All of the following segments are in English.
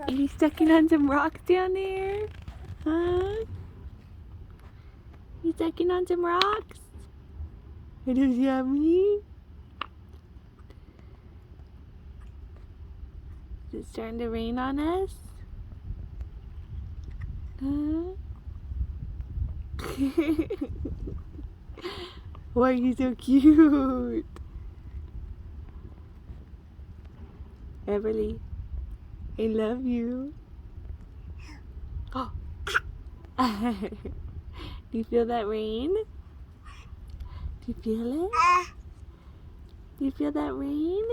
Are you stepping on some rocks down there? Huh? You stepping on some rocks? It is yummy. Is it starting to rain on us? Huh? Why are you so cute? Everly, I love you. Oh. Do you feel that rain? Do you feel it? Do you feel that rain?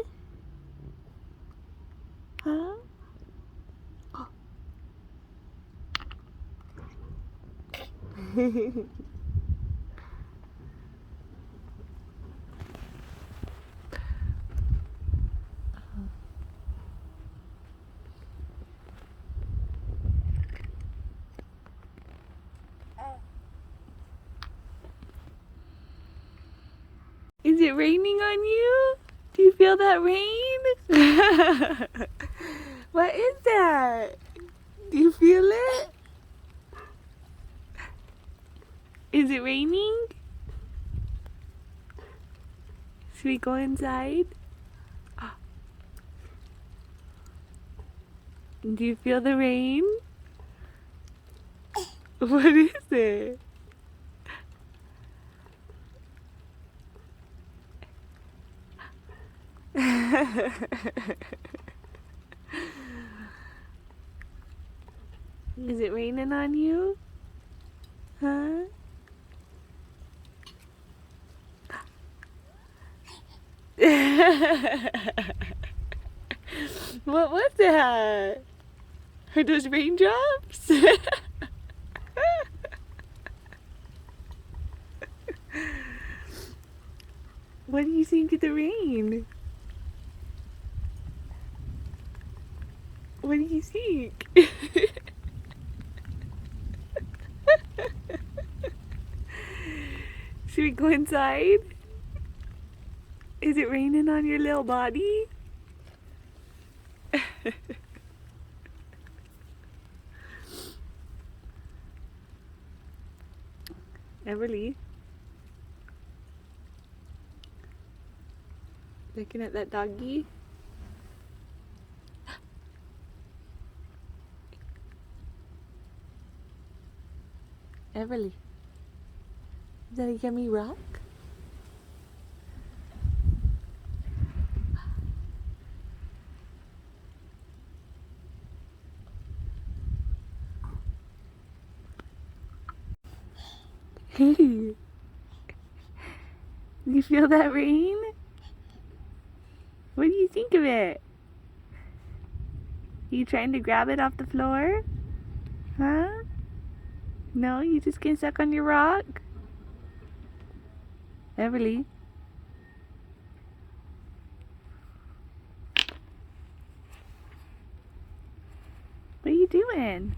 Huh? Oh. Is it raining on you? Do you feel that rain? What is that? Do you feel it? Is it raining? Should we go inside? Do you feel the rain? What is it? Is it raining on you? Huh? What was that? Are those raindrops? What do you think of the rain? What do you think? Should we go inside? Is it raining on your little body? Everly, looking at that doggy. Everly, is that a yummy rock? Hey, you feel that rain? What do you think of it? You trying to grab it off the floor? Huh? No, you just get stuck on your rock? Everly. What are you doing?